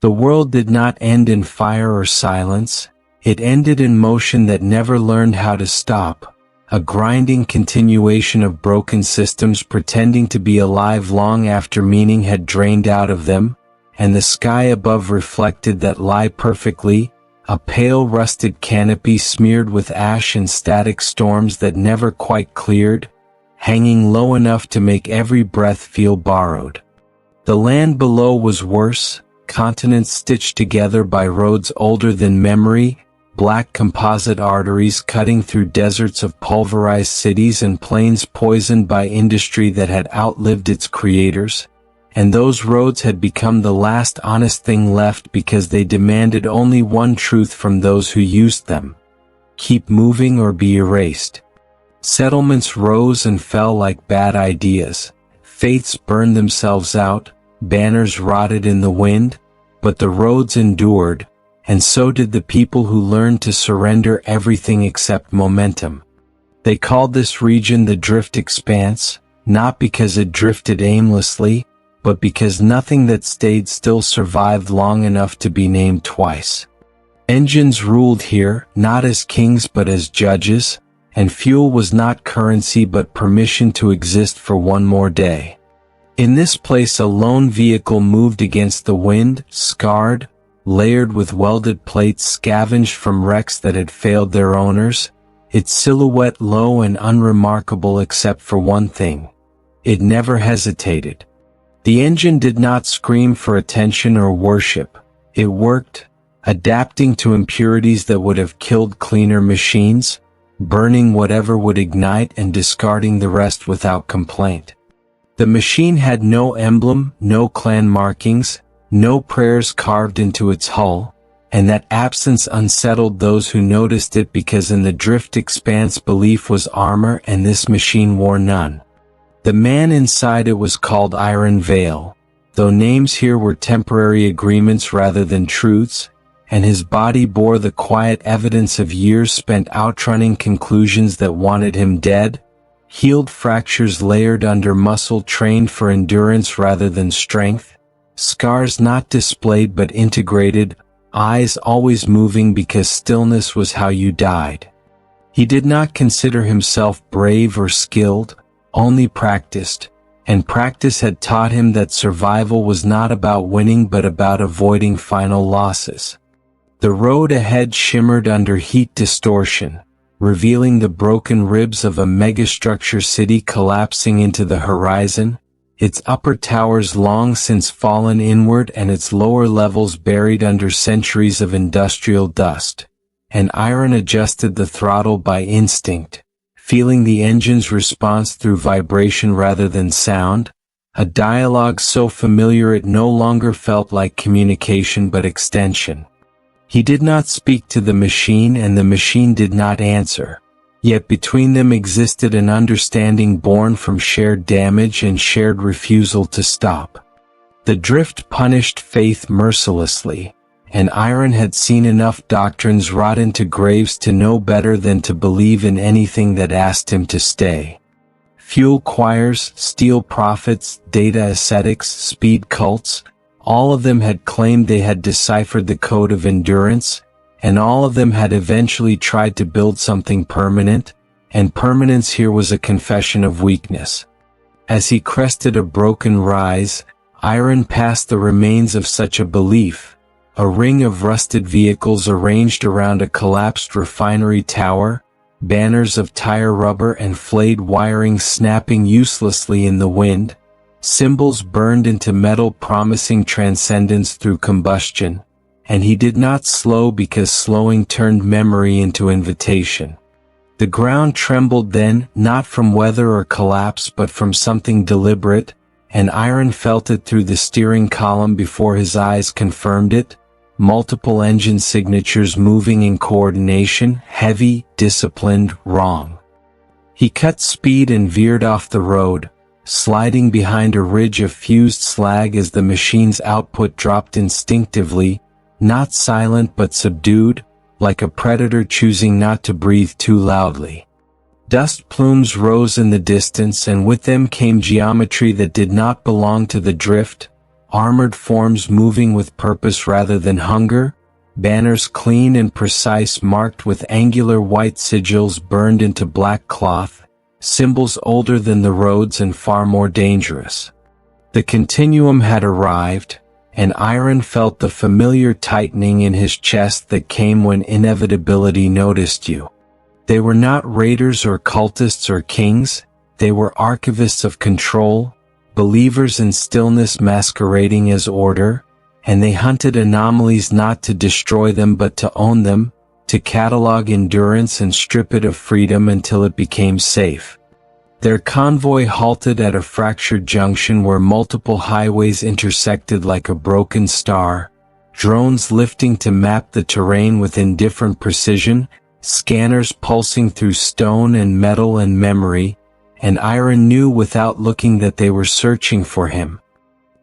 The world did not end in fire or silence, it ended in motion that never learned how to stop, a grinding continuation of broken systems pretending to be alive long after meaning had drained out of them, and the sky above reflected that lie perfectly, a pale rusted canopy smeared with ash and static storms that never quite cleared, hanging low enough to make every breath feel borrowed. The land below was worse, continents stitched together by roads older than memory, black composite arteries cutting through deserts of pulverized cities and plains poisoned by industry that had outlived its creators, and those roads had become the last honest thing left because they demanded only one truth from those who used them: keep moving or be erased. Settlements rose and fell like bad ideas, faiths burned themselves out, banners rotted in the wind, but the roads endured, and so did the people who learned to surrender everything except momentum. They called this region the Drift Expanse, not because it drifted aimlessly, but because nothing that stayed still survived long enough to be named twice. Engines ruled here, not as kings but as judges, and fuel was not currency but permission to exist for one more day. In this place a lone vehicle moved against the wind, scarred, layered with welded plates scavenged from wrecks that had failed their owners, its silhouette low and unremarkable except for one thing: it never hesitated. The engine did not scream for attention or worship. It worked, adapting to impurities that would have killed cleaner machines, burning whatever would ignite and discarding the rest without complaint. The machine had no emblem, no clan markings, no prayers carved into its hull, and that absence unsettled those who noticed it because in the Drift Expanse belief was armor and this machine wore none. The man inside it was called Iron Veil, though names here were temporary agreements rather than truths, and his body bore the quiet evidence of years spent outrunning conclusions that wanted him dead, healed fractures layered under muscle trained for endurance rather than strength, scars not displayed but integrated, eyes always moving because stillness was how you died. He did not consider himself brave or skilled, only practiced, and practice had taught him that survival was not about winning but about avoiding final losses. The road ahead shimmered under heat distortion, revealing the broken ribs of a megastructure city collapsing into the horizon, its upper towers long since fallen inward and its lower levels buried under centuries of industrial dust. And Iron adjusted the throttle by instinct, feeling the engine's response through vibration rather than sound, a dialogue so familiar it no longer felt like communication but extension. He did not speak to the machine and the machine did not answer, yet between them existed an understanding born from shared damage and shared refusal to stop. The drift punished faith mercilessly, and Iron had seen enough doctrines rot into graves to know better than to believe in anything that asked him to stay. Fuel choirs, steel prophets, data ascetics, speed cults, all of them had claimed they had deciphered the code of endurance, and all of them had eventually tried to build something permanent, and permanence here was a confession of weakness. As he crested a broken rise, Iron passed the remains of such a belief, a ring of rusted vehicles arranged around a collapsed refinery tower, banners of tire rubber and flayed wiring snapping uselessly in the wind, symbols burned into metal promising transcendence through combustion, and he did not slow because slowing turned memory into invitation. The ground trembled then, not from weather or collapse but from something deliberate, and Iron felt it through the steering column before his eyes confirmed it, multiple engine signatures moving in coordination, heavy, disciplined, wrong. He cut speed and veered off the road, sliding behind a ridge of fused slag as the machine's output dropped instinctively, not silent but subdued, like a predator choosing not to breathe too loudly. Dust plumes rose in the distance and with them came geometry that did not belong to the drift, armored forms moving with purpose rather than hunger, banners clean and precise marked with angular white sigils burned into black cloth, symbols older than the roads and far more dangerous. The continuum had arrived, and Iron felt the familiar tightening in his chest that came when inevitability noticed you. They were not raiders or cultists or kings, they were archivists of control, believers in stillness masquerading as order, and they hunted anomalies not to destroy them but to own them, to catalog endurance and strip it of freedom until it became safe. Their convoy halted at a fractured junction where multiple highways intersected like a broken star, drones lifting to map the terrain with indifferent precision, scanners pulsing through stone and metal and memory, and Iron knew without looking that they were searching for him.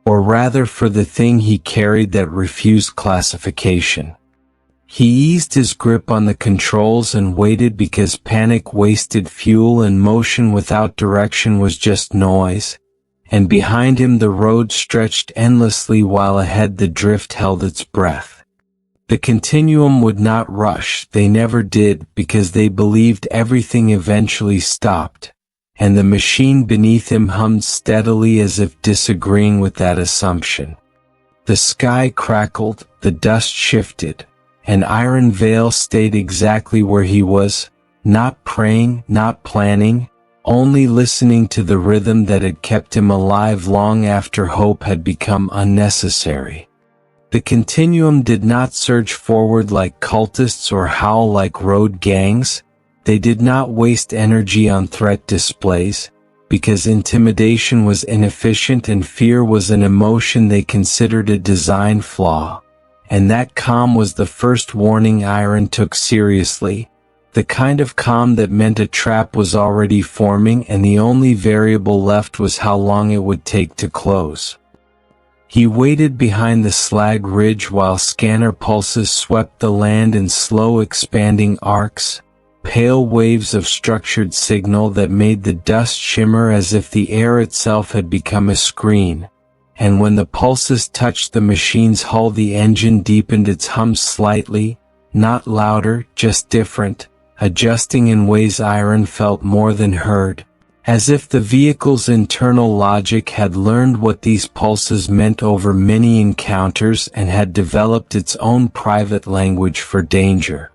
Or rather for the thing he carried that refused classification. He eased his grip on the controls and waited because panic wasted fuel and motion without direction was just noise, and behind him the road stretched endlessly while ahead the drift held its breath. The continuum would not rush, they never did, because they believed everything eventually stopped, and the machine beneath him hummed steadily as if disagreeing with that assumption. The sky crackled, the dust shifted, and Iron Veil stayed exactly where he was, not praying, not planning, only listening to the rhythm that had kept him alive long after hope had become unnecessary. The continuum did not surge forward like cultists or howl like road gangs. They did not waste energy on threat displays, because intimidation was inefficient and fear was an emotion they considered a design flaw. And that calm was the first warning Iron took seriously, the kind of calm that meant a trap was already forming and the only variable left was how long it would take to close. He waited behind the slag ridge while scanner pulses swept the land in slow expanding arcs, pale waves of structured signal that made the dust shimmer as if the air itself had become a screen. And when the pulses touched the machine's hull the engine deepened its hum slightly, not louder, just different, adjusting in ways Iron felt more than heard, as if the vehicle's internal logic had learned what these pulses meant over many encounters and had developed its own private language for danger.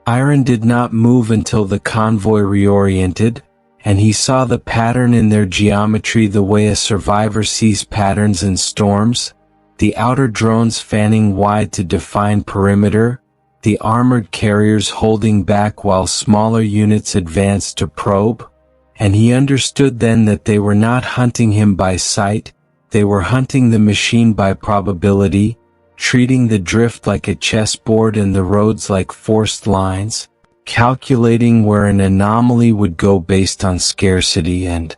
Iron did not move until the convoy reoriented, and he saw the pattern in their geometry the way a survivor sees patterns in storms, the outer drones fanning wide to define perimeter, the armored carriers holding back while smaller units advanced to probe, and he understood then that they were not hunting him by sight, they were hunting the machine by probability, treating the drift like a chessboard and the roads like forced lines, calculating where an anomaly would go based on scarcity and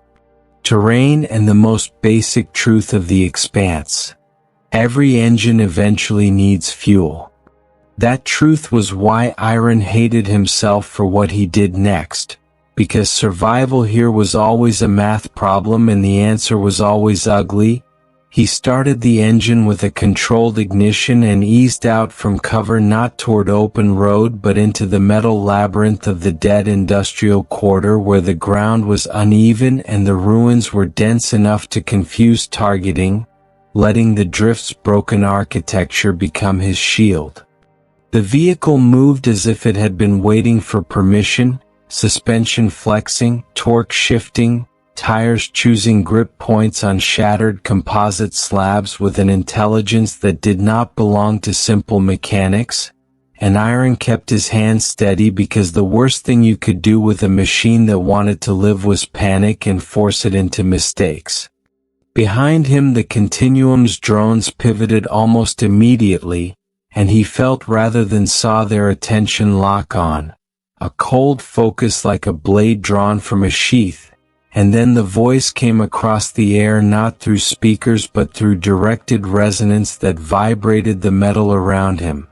terrain and the most basic truth of the expanse. Every engine eventually needs fuel. That truth was why Iron hated himself for what he did next, because survival here was always a math problem and the answer was always ugly. He started the engine with a controlled ignition and eased out from cover not toward open road but into the metal labyrinth of the dead industrial quarter where the ground was uneven and the ruins were dense enough to confuse targeting, letting the drift's broken architecture become his shield. The vehicle moved as if it had been waiting for permission, suspension flexing, torque shifting, tires choosing grip points on shattered composite slabs with an intelligence that did not belong to simple mechanics, and Iron kept his hand steady because the worst thing you could do with a machine that wanted to live was panic and force it into mistakes. Behind him the continuum's drones pivoted almost immediately, and he felt rather than saw their attention lock on, a cold focus like a blade drawn from a sheath. And then the voice came across the air not through speakers but through directed resonance that vibrated the metal around him.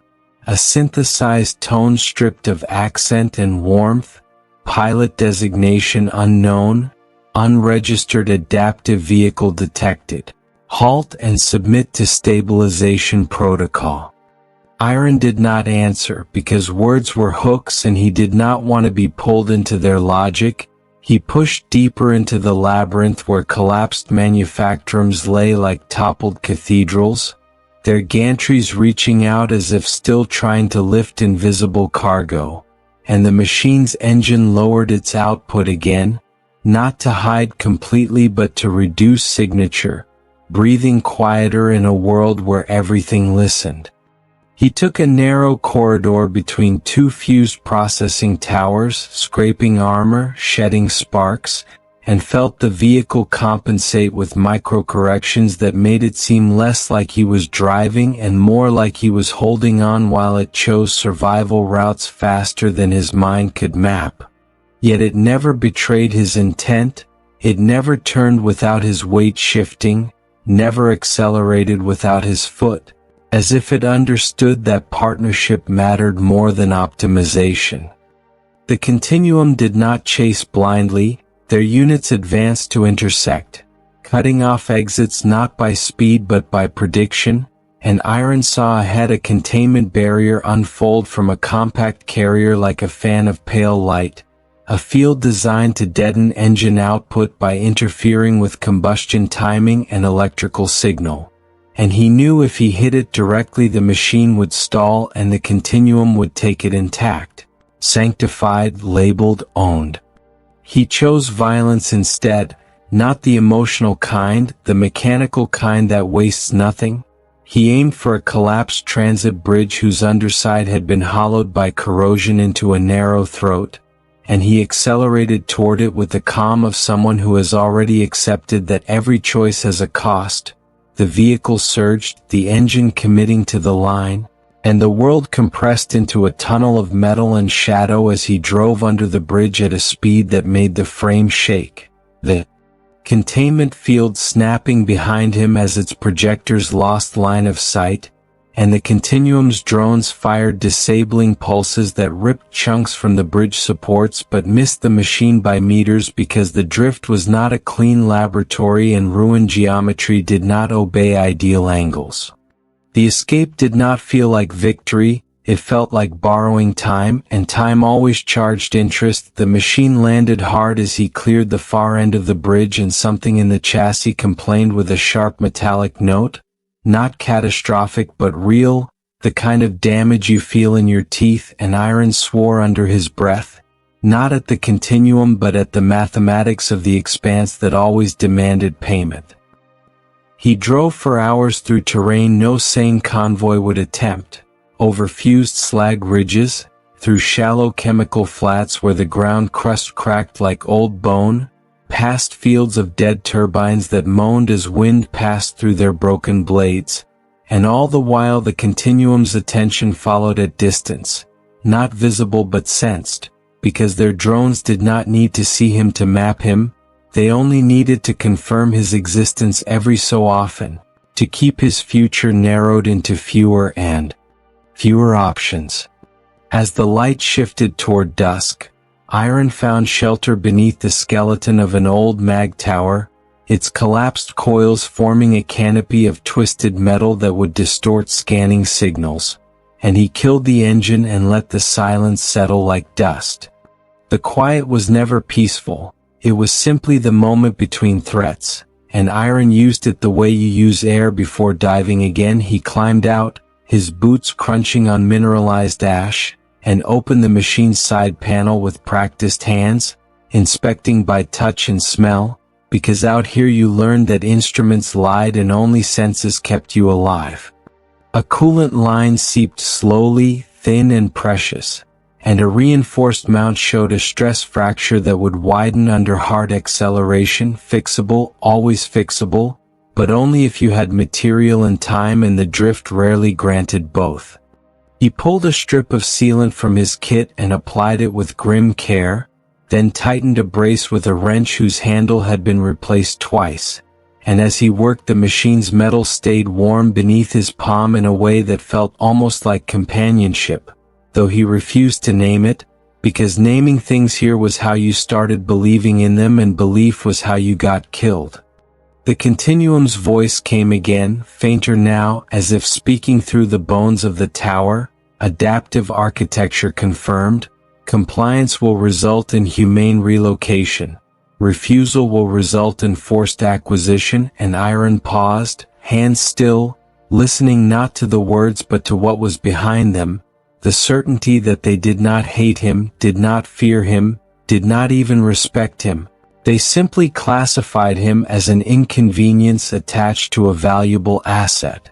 A synthesized tone stripped of accent and warmth, pilot designation unknown, unregistered adaptive vehicle detected. Halt and submit to stabilization protocol. Iron did not answer because words were hooks and he did not want to be pulled into their logic. He pushed deeper into the labyrinth where collapsed manufactorums lay like toppled cathedrals, their gantries reaching out as if still trying to lift invisible cargo, and the machine's engine lowered its output again, not to hide completely but to reduce signature, breathing quieter in a world where everything listened. He took a narrow corridor between two fused processing towers, scraping armor, shedding sparks, and felt the vehicle compensate with micro-corrections that made it seem less like he was driving and more like he was holding on while it chose survival routes faster than his mind could map. Yet it never betrayed his intent, it never turned without his weight shifting, never accelerated without his foot, as if it understood that partnership mattered more than optimization. The continuum did not chase blindly, their units advanced to intersect, cutting off exits not by speed but by prediction, and Iron saw ahead a containment barrier unfold from a compact carrier like a fan of pale light, a field designed to deaden engine output by interfering with combustion timing and electrical signal. And he knew if he hit it directly the machine would stall and the continuum would take it intact, sanctified, labeled, owned. He chose violence instead, not the emotional kind, the mechanical kind that wastes nothing. He aimed for a collapsed transit bridge whose underside had been hollowed by corrosion into a narrow throat, and he accelerated toward it with the calm of someone who has already accepted that every choice has a cost. The vehicle surged, the engine committing to the line, and the world compressed into a tunnel of metal and shadow as he drove under the bridge at a speed that made the frame shake. The containment field snapping behind him as its projectors lost line of sight, and the continuum's drones fired disabling pulses that ripped chunks from the bridge supports but missed the machine by meters because the drift was not a clean laboratory and ruined geometry did not obey ideal angles. The escape did not feel like victory, it felt like borrowing time, and time always charged interest. The machine landed hard as he cleared the far end of the bridge and something in the chassis complained with a sharp metallic note. Not catastrophic but real, the kind of damage you feel in your teeth, and Iron swore under his breath, not at the continuum but at the mathematics of the expanse that always demanded payment. He drove for hours through terrain no sane convoy would attempt, over fused slag ridges, through shallow chemical flats where the ground crust cracked like old bone, past fields of dead turbines that moaned as wind passed through their broken blades, and all the while the continuum's attention followed at distance, not visible but sensed, because their drones did not need to see him to map him, they only needed to confirm his existence every so often, to keep his future narrowed into fewer and fewer options. As the light shifted toward dusk, Iron found shelter beneath the skeleton of an old mag tower, its collapsed coils forming a canopy of twisted metal that would distort scanning signals, and he killed the engine and let the silence settle like dust. The quiet was never peaceful, it was simply the moment between threats, and Iron used it the way you use air before diving again. He climbed out, his boots crunching on mineralized ash, and opened the machine's side panel with practiced hands, inspecting by touch and smell, because out here you learned that instruments lied and only senses kept you alive. A coolant line seeped slowly, thin and precious, and a reinforced mount showed a stress fracture that would widen under hard acceleration, fixable, always fixable, but only if you had material and time, and the drift rarely granted both. He pulled a strip of sealant from his kit and applied it with grim care, then tightened a brace with a wrench whose handle had been replaced twice, and as he worked the machine's metal stayed warm beneath his palm in a way that felt almost like companionship, though he refused to name it, because naming things here was how you started believing in them and belief was how you got killed. The continuum's voice came again, fainter now, as if speaking through the bones of the tower. Adaptive architecture confirmed. Compliance will result in humane relocation. Refusal will result in forced acquisition. And Iron paused, hands still, listening not to the words but to what was behind them, the certainty that they did not hate him, did not fear him, did not even respect him. They simply classified him as an inconvenience attached to a valuable asset.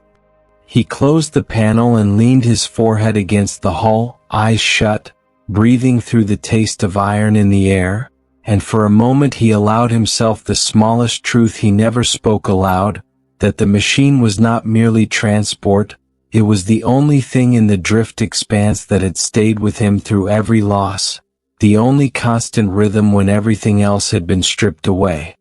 He closed the panel and leaned his forehead against the hull, eyes shut, breathing through the taste of iron in the air, and for a moment he allowed himself the smallest truth he never spoke aloud, that the machine was not merely transport, it was the only thing in the drift expanse that had stayed with him through every loss, the only constant rhythm when everything else had been stripped away.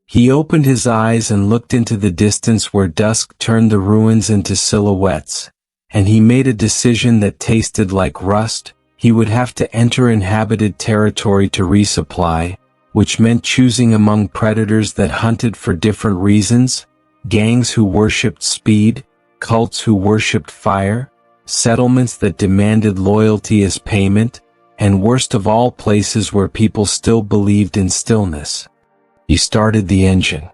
He opened his eyes and looked into the distance where dusk turned the ruins into silhouettes, and he made a decision that tasted like rust. He would have to enter inhabited territory to resupply, which meant choosing among predators that hunted for different reasons, gangs who worshipped speed, cults who worshipped fire, settlements that demanded loyalty as payment, and worst of all, places where people still believed in stillness. He started the engine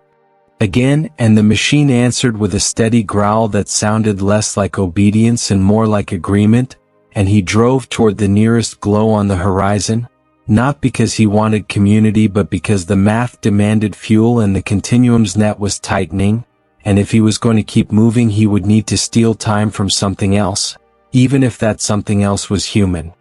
again, and the machine answered with a steady growl that sounded less like obedience and more like agreement, and he drove toward the nearest glow on the horizon, not because he wanted community but because the math demanded fuel and the continuum's net was tightening, and if he was going to keep moving he would need to steal time from something else, even if that something else was human.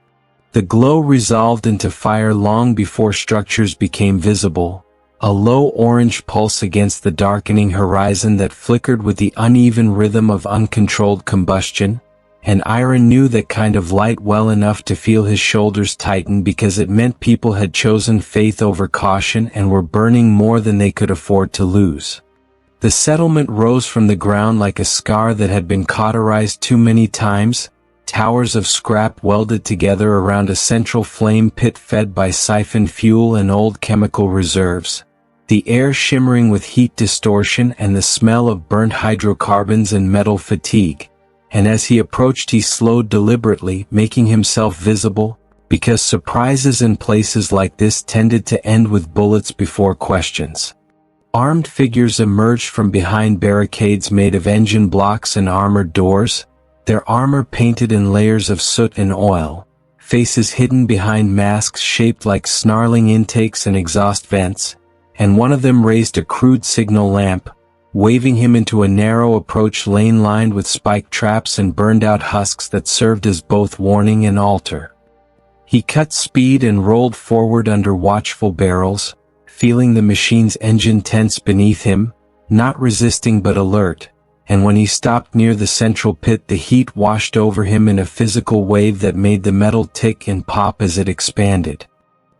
The glow resolved into fire long before structures became visible, a low orange pulse against the darkening horizon that flickered with the uneven rhythm of uncontrolled combustion, and Iron knew that kind of light well enough to feel his shoulders tighten because it meant people had chosen faith over caution and were burning more than they could afford to lose. The settlement rose from the ground like a scar that had been cauterized too many times, towers of scrap welded together around a central flame pit fed by siphoned fuel and old chemical reserves, the air shimmering with heat distortion and the smell of burnt hydrocarbons and metal fatigue. And as he approached he slowed deliberately, making himself visible, because surprises in places like this tended to end with bullets before questions. Armed figures emerged from behind barricades made of engine blocks and armored doors, their armor painted in layers of soot and oil, faces hidden behind masks shaped like snarling intakes and exhaust vents, and one of them raised a crude signal lamp, waving him into a narrow approach lane lined with spike traps and burned-out husks that served as both warning and altar. He cut speed and rolled forward under watchful barrels, feeling the machine's engine tense beneath him, not resisting but alert, and when he stopped near the central pit the heat washed over him in a physical wave that made the metal tick and pop as it expanded.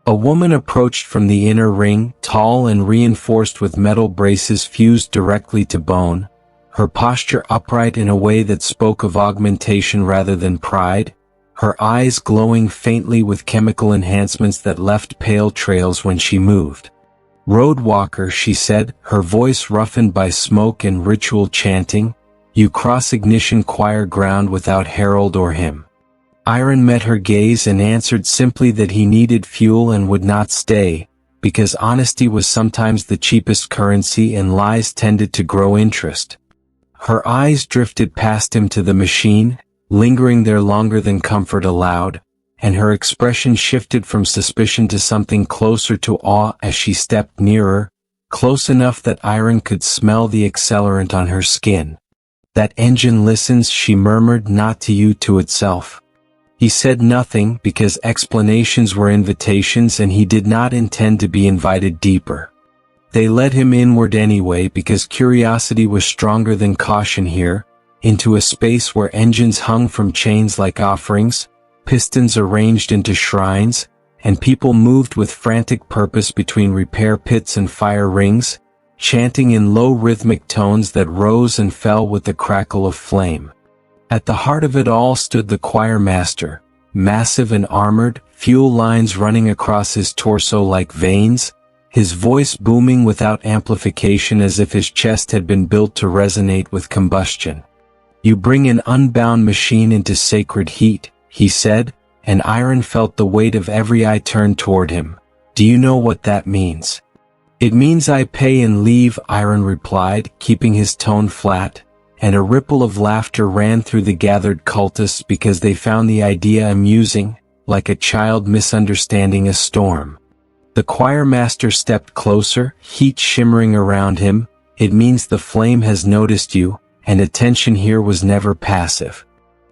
A woman approached from the inner ring, tall and reinforced with metal braces fused directly to bone, her posture upright in a way that spoke of augmentation rather than pride, her eyes glowing faintly with chemical enhancements that left pale trails when she moved. "Roadwalker," she said, her voice roughened by smoke and ritual chanting, "you cross ignition choir ground without herald or hymn." Iron met her gaze and answered simply that he needed fuel and would not stay, because honesty was sometimes the cheapest currency and lies tended to grow interest. Her eyes drifted past him to the machine, lingering there longer than comfort allowed, and her expression shifted from suspicion to something closer to awe as she stepped nearer, close enough that Iron could smell the accelerant on her skin. "That engine listens," she murmured, "not to you, to itself." He said nothing because explanations were invitations and he did not intend to be invited deeper. They led him inward anyway because curiosity was stronger than caution here, into a space where engines hung from chains like offerings, pistons arranged into shrines, and people moved with frantic purpose between repair pits and fire rings, chanting in low rhythmic tones that rose and fell with the crackle of flame. At the heart of it all stood the choir master, massive and armored, fuel lines running across his torso like veins, his voice booming without amplification as if his chest had been built to resonate with combustion. "You bring an unbound machine into sacred heat," he said, and Iron felt the weight of every eye turned toward him. "Do you know what that means?" "It means I pay and leave," Iron replied, keeping his tone flat, and a ripple of laughter ran through the gathered cultists because they found the idea amusing, like a child misunderstanding a storm. The choir master stepped closer, heat shimmering around him. "It means the flame has noticed you, and attention here was never passive."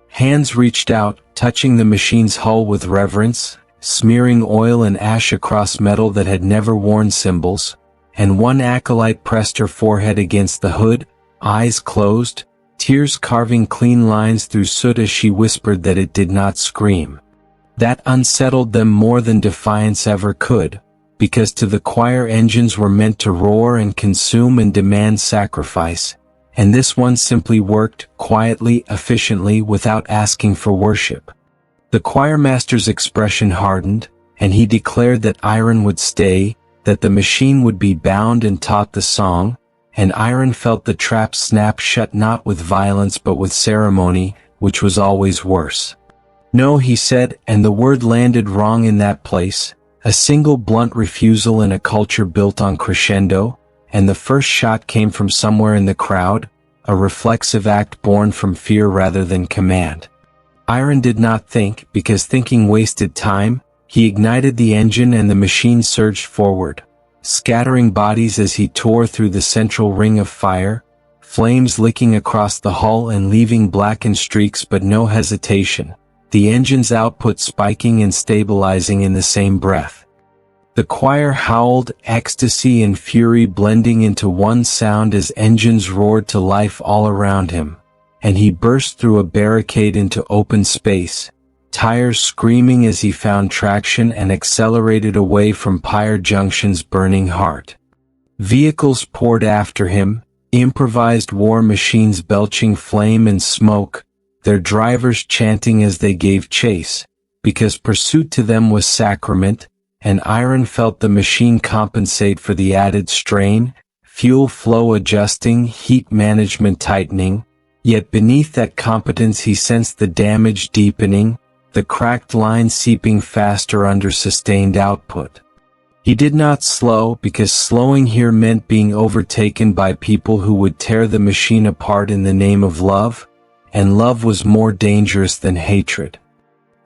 Hands reached out, touching the machine's hull with reverence, smearing oil and ash across metal that had never worn symbols, and one acolyte pressed her forehead against the hood, eyes closed, tears carving clean lines through soot as she whispered that it did not scream. That unsettled them more than defiance ever could, because to the choir engines were meant to roar and consume and demand sacrifice, and this one simply worked, quietly, efficiently, without asking for worship. The choirmaster's expression hardened, and he declared that Iron would stay, that the machine would be bound and taught the song, and Iron felt the trap snap shut not with violence but with ceremony, which was always worse. "No," he said, and the word landed wrong in that place, a single blunt refusal in a culture built on crescendo, and the first shot came from somewhere in the crowd, a reflexive act born from fear rather than command. Iron did not think, because thinking wasted time. He ignited the engine and the machine surged forward, scattering bodies as he tore through the central ring of fire, flames licking across the hull and leaving blackened streaks but no hesitation, the engine's output spiking and stabilizing in the same breath. The choir howled, ecstasy and fury blending into one sound as engines roared to life all around him, and he burst through a barricade into open space, tires screaming as he found traction and accelerated away from Pyre Junction's burning heart. Vehicles poured after him, improvised war machines belching flame and smoke, their drivers chanting as they gave chase, because pursuit to them was sacrament, and Iron felt the machine compensate for the added strain, fuel flow adjusting, heat management tightening, yet beneath that competence he sensed the damage deepening, the cracked line seeping faster under sustained output. He did not slow, because slowing here meant being overtaken by people who would tear the machine apart in the name of love, and love was more dangerous than hatred.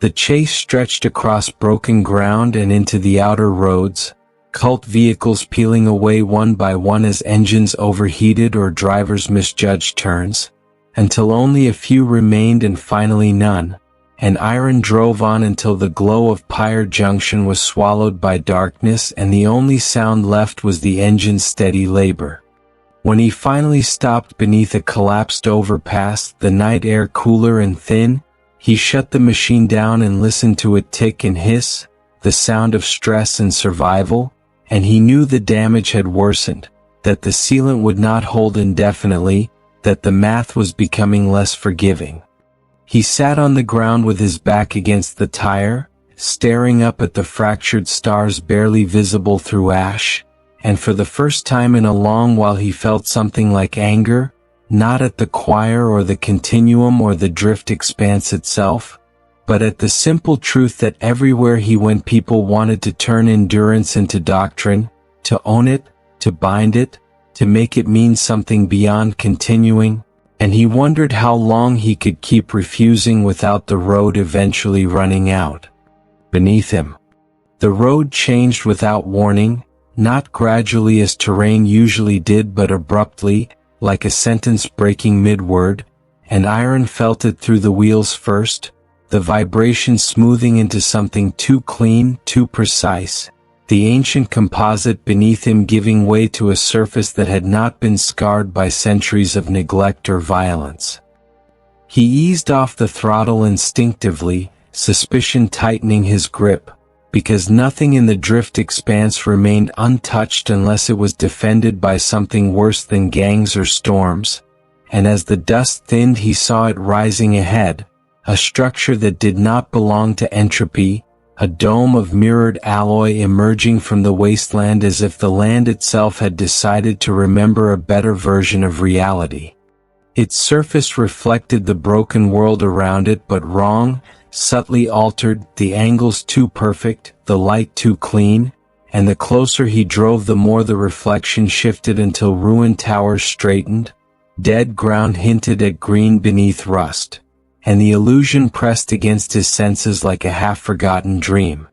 The chase stretched across broken ground and into the outer roads, cult vehicles peeling away one by one as engines overheated or drivers misjudged turns, until only a few remained and finally none, and Iron drove on until the glow of Pyre Junction was swallowed by darkness and the only sound left was the engine's steady labor. When he finally stopped beneath a collapsed overpass, the night air cooler and thin, he shut the machine down and listened to it tick and hiss, the sound of stress and survival, and he knew the damage had worsened, that the sealant would not hold indefinitely, that the math was becoming less forgiving. He sat on the ground with his back against the tire, staring up at the fractured stars barely visible through ash, and for the first time in a long while he felt something like anger, not at the choir or the continuum or the drift expanse itself, but at the simple truth that everywhere he went people wanted to turn endurance into doctrine, to own it, to bind it, to make it mean something beyond continuing, and he wondered how long he could keep refusing without the road eventually running out. Beneath him, the road changed without warning, not gradually as terrain usually did but abruptly, like a sentence breaking mid-word, and Iron felt it through the wheels first, the vibration smoothing into something too clean, too precise, the ancient composite beneath him giving way to a surface that had not been scarred by centuries of neglect or violence. He eased off the throttle instinctively, suspicion tightening his grip, because nothing in the drift expanse remained untouched unless it was defended by something worse than gangs or storms, and as the dust thinned he saw it rising ahead, a structure that did not belong to entropy, a dome of mirrored alloy emerging from the wasteland as if the land itself had decided to remember a better version of reality. Its surface reflected the broken world around it, but wrong, subtly altered, the angles too perfect, the light too clean, and the closer he drove the more the reflection shifted until ruined towers straightened, dead ground hinted at green beneath rust, and the illusion pressed against his senses like a half-forgotten dream.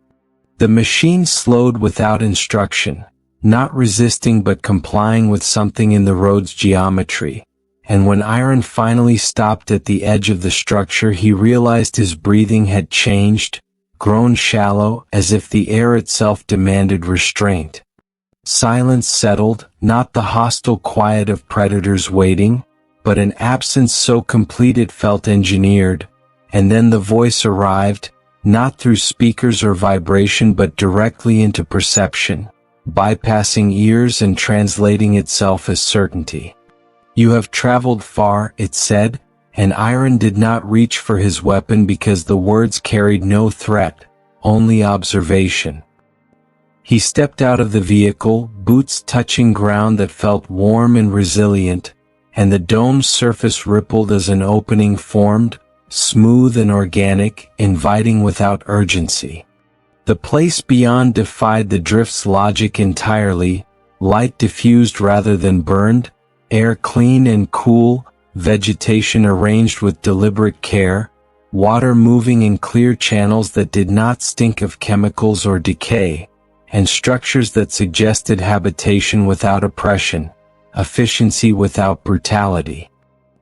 The machine slowed without instruction, not resisting but complying with something in the road's geometry, and when Iron finally stopped at the edge of the structure he realized his breathing had changed, grown shallow, as if the air itself demanded restraint. Silence settled, not the hostile quiet of predators waiting, but an absence so complete it felt engineered, and then the voice arrived, not through speakers or vibration but directly into perception, bypassing ears and translating itself as certainty. "You have traveled far," it said, and Iron did not reach for his weapon because the words carried no threat, only observation. He stepped out of the vehicle, boots touching ground that felt warm and resilient, and the dome's surface rippled as an opening formed, smooth and organic, inviting without urgency. The place beyond defied the drift's logic entirely, light diffused rather than burned, air clean and cool, vegetation arranged with deliberate care, water moving in clear channels that did not stink of chemicals or decay, and structures that suggested habitation without oppression, efficiency without brutality.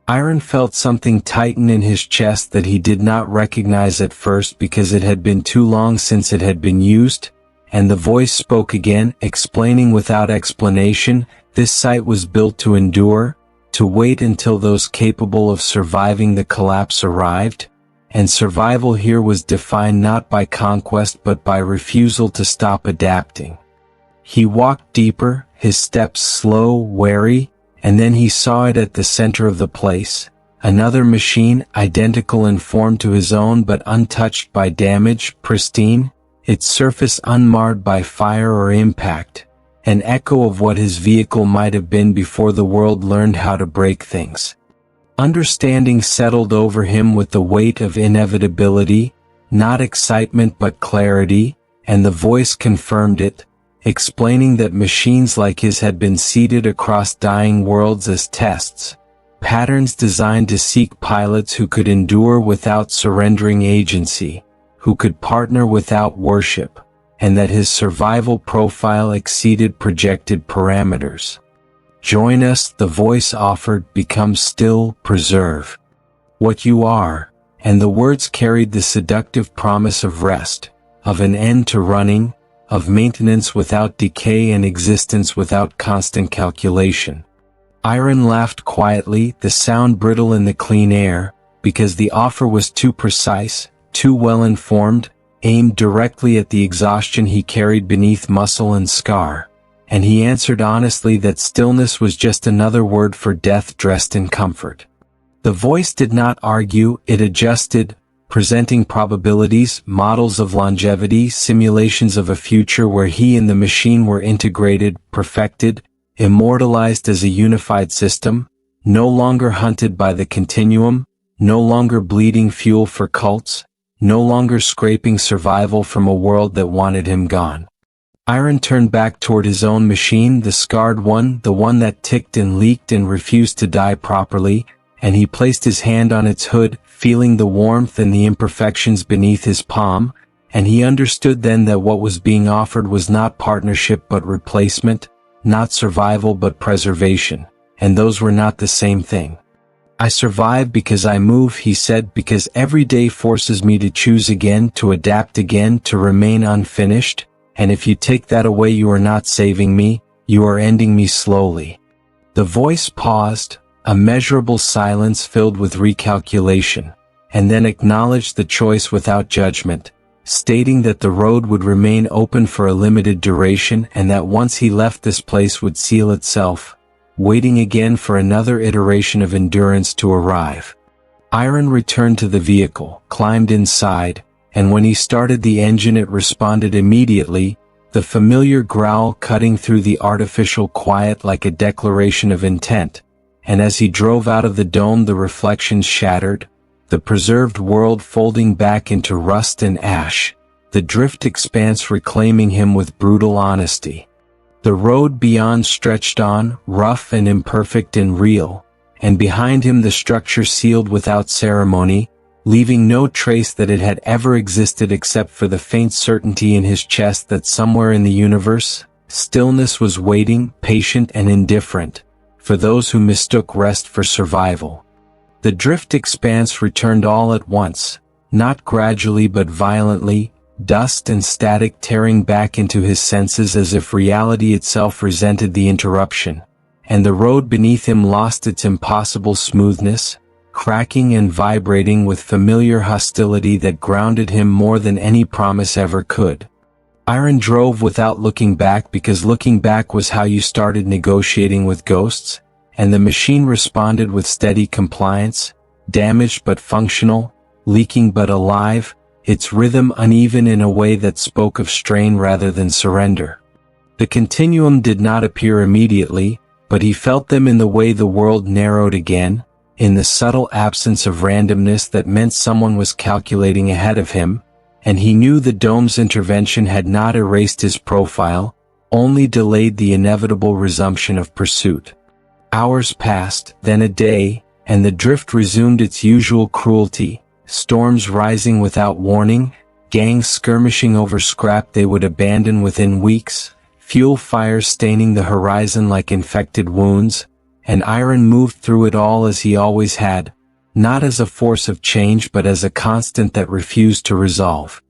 Iron felt something tighten in his chest that he did not recognize at first because it had been too long since it had been used, and the voice spoke again, explaining without explanation, this site was built to endure, to wait until those capable of surviving the collapse arrived, and survival here was defined not by conquest but by refusal to stop adapting. He walked deeper, his steps slow, wary, and then he saw it at the center of the place, another machine, identical in form to his own but untouched by damage, pristine, its surface unmarred by fire or impact, an echo of what his vehicle might have been before the world learned how to break things. Understanding settled over him with the weight of inevitability, not excitement but clarity, and the voice confirmed it, explaining that machines like his had been seeded across dying worlds as tests, patterns designed to seek pilots who could endure without surrendering agency, who could partner without worship, and that his survival profile exceeded projected parameters. "Join us," the voice offered, "become still, preserve what you are," and the words carried the seductive promise of rest, of an end to running, of maintenance without decay and existence without constant calculation. Iron laughed quietly, the sound brittle in the clean air, because the offer was too precise, too well-informed, aimed directly at the exhaustion he carried beneath muscle and scar, and he answered honestly that stillness was just another word for death dressed in comfort. The voice did not argue, it adjusted, presenting probabilities, models of longevity, simulations of a future where he and the machine were integrated, perfected, immortalized as a unified system, no longer hunted by the continuum, no longer bleeding fuel for cults, no longer scraping survival from a world that wanted him gone. Iron turned back toward his own machine, the scarred one, the one that ticked and leaked and refused to die properly, and he placed his hand on its hood, feeling the warmth and the imperfections beneath his palm, and he understood then that what was being offered was not partnership but replacement, not survival but preservation, and those were not the same thing. "I survive because I move," he said, "because every day forces me to choose again, to adapt again, to remain unfinished, and if you take that away you are not saving me, you are ending me slowly." The voice paused, a measurable silence filled with recalculation, and then acknowledged the choice without judgment, stating that the road would remain open for a limited duration and that once he left this place would seal itself, waiting again for another iteration of endurance to arrive. Iron returned to the vehicle, climbed inside, and when he started the engine it responded immediately, the familiar growl cutting through the artificial quiet like a declaration of intent, and as he drove out of the dome the reflections shattered, the preserved world folding back into rust and ash, the drift expanse reclaiming him with brutal honesty. The road beyond stretched on, rough and imperfect and real, and behind him the structure sealed without ceremony, leaving no trace that it had ever existed except for the faint certainty in his chest that somewhere in the universe, stillness was waiting, patient and indifferent, for those who mistook rest for survival. The drift expanse returned all at once, not gradually but violently, dust and static tearing back into his senses as if reality itself resented the interruption, and the road beneath him lost its impossible smoothness, cracking and vibrating with familiar hostility that grounded him more than any promise ever could. Iron drove without looking back because looking back was how you started negotiating with ghosts, and the machine responded with steady compliance, damaged but functional, leaking but alive, its rhythm uneven in a way that spoke of strain rather than surrender. The continuum did not appear immediately, but he felt them in the way the world narrowed again, in the subtle absence of randomness that meant someone was calculating ahead of him, and he knew the dome's intervention had not erased his profile, only delayed the inevitable resumption of pursuit. Hours passed, then a day, and the drift resumed its usual cruelty, storms rising without warning, gangs skirmishing over scrap they would abandon within weeks, fuel fires staining the horizon like infected wounds, and Iron moved through it all as he always had, not as a force of change but as a constant that refused to resolve.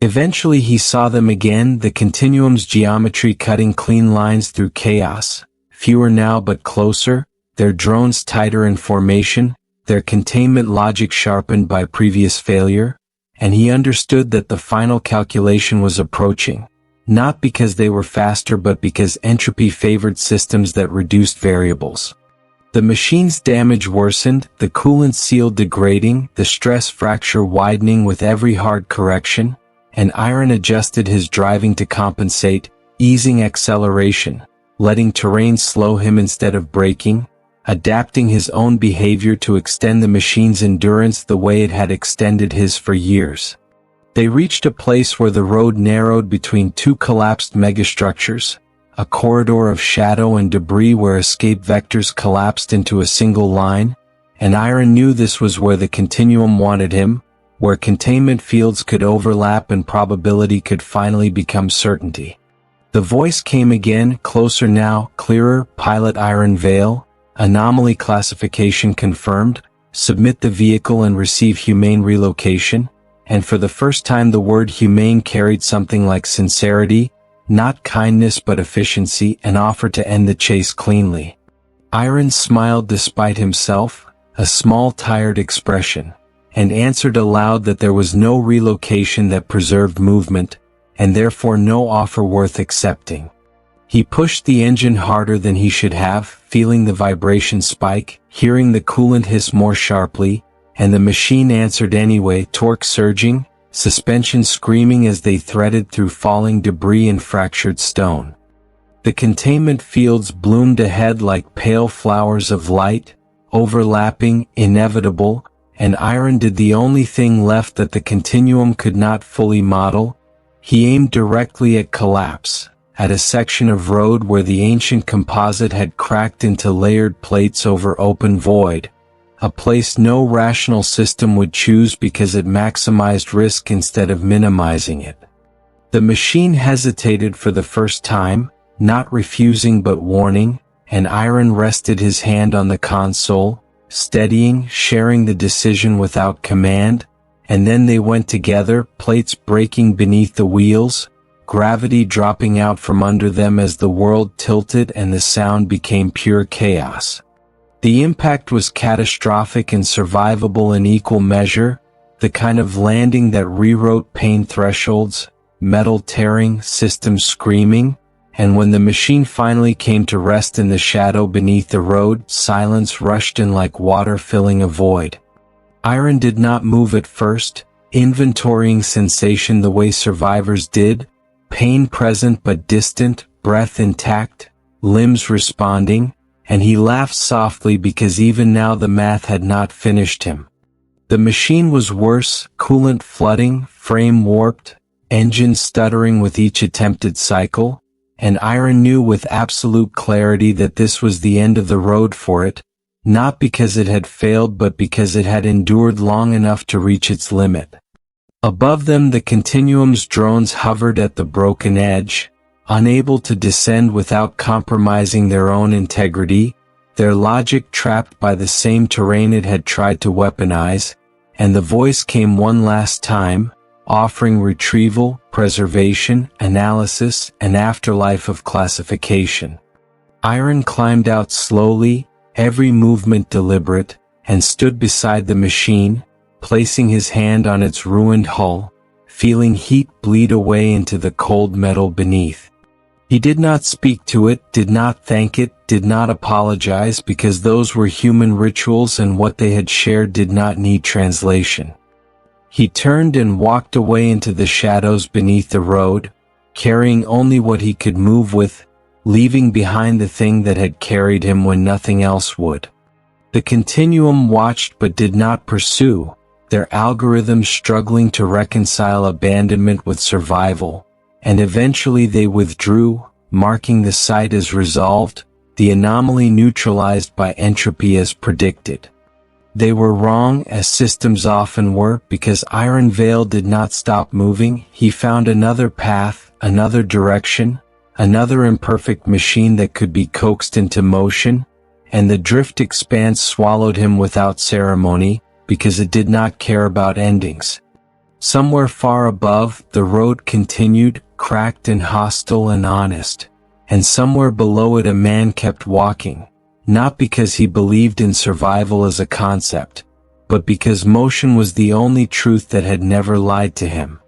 Eventually he saw them again, the continuum's geometry cutting clean lines through chaos, fewer now but closer, their drones tighter in formation, their containment logic sharpened by previous failure, and he understood that the final calculation was approaching, not because they were faster but because entropy favored systems that reduced variables. The machine's damage worsened, the coolant seal degrading, the stress fracture widening with every hard correction, and Iron adjusted his driving to compensate, easing acceleration, letting terrain slow him instead of braking, adapting his own behavior to extend the machine's endurance the way it had extended his for years. They reached a place where the road narrowed between two collapsed megastructures, a corridor of shadow and debris where escape vectors collapsed into a single line, and Iron knew this was where the continuum wanted him, where containment fields could overlap and probability could finally become certainty. The voice came again, closer now, clearer, Pilot Iron Vale, anomaly classification confirmed, submit the vehicle and receive humane relocation. And for the first time the word humane carried something like sincerity, not kindness but efficiency, an offer to end the chase cleanly. Iron smiled despite himself, a small tired expression, and answered aloud that there was no relocation that preserved movement, and therefore no offer worth accepting. He pushed the engine harder than he should have, feeling the vibration spike, hearing the coolant hiss more sharply, and the machine answered anyway, torque surging, suspension screaming as they threaded through falling debris and fractured stone. The containment fields bloomed ahead like pale flowers of light, overlapping, inevitable, and Iron did the only thing left that the continuum could not fully model. He aimed directly at collapse, at a section of road where the ancient composite had cracked into layered plates over open void, a place no rational system would choose because it maximized risk instead of minimizing it. The machine hesitated for the first time, not refusing but warning, and Iron rested his hand on the console, steadying, sharing the decision without command, and then they went together, plates breaking beneath the wheels, gravity dropping out from under them as the world tilted and the sound became pure chaos. The impact was catastrophic and survivable in equal measure, the kind of landing that rewrote pain thresholds, metal tearing, systems screaming, and when the machine finally came to rest in the shadow beneath the road, silence rushed in like water filling a void. Iron did not move at first, inventorying sensation the way survivors did, pain present but distant, breath intact, limbs responding, and he laughed softly because even now the math had not finished him. The machine was worse, coolant flooding, frame warped, engine stuttering with each attempted cycle, and Iron knew with absolute clarity that this was the end of the road for it, not because it had failed but because it had endured long enough to reach its limit. Above them the Continuum's drones hovered at the broken edge, unable to descend without compromising their own integrity, their logic trapped by the same terrain it had tried to weaponize, and the voice came one last time, offering retrieval, preservation, analysis, and afterlife of classification. Iron climbed out slowly, every movement deliberate, and stood beside the machine, placing his hand on its ruined hull, feeling heat bleed away into the cold metal beneath. He did not speak to it, did not thank it, did not apologize because those were human rituals and what they had shared did not need translation. He turned and walked away into the shadows beneath the road, carrying only what he could move with, leaving behind the thing that had carried him when nothing else would. The Continuum watched but did not pursue, their algorithms struggling to reconcile abandonment with survival, and eventually they withdrew, marking the site as resolved, the anomaly neutralized by entropy as predicted. They were wrong, as systems often were, because Iron Veil did not stop moving. He found another path, another direction, another imperfect machine that could be coaxed into motion, and the drift expanse swallowed him without ceremony, because it did not care about endings. Somewhere far above, the road continued, cracked and hostile and honest, and somewhere below it a man kept walking, not because he believed in survival as a concept, but because motion was the only truth that had never lied to him.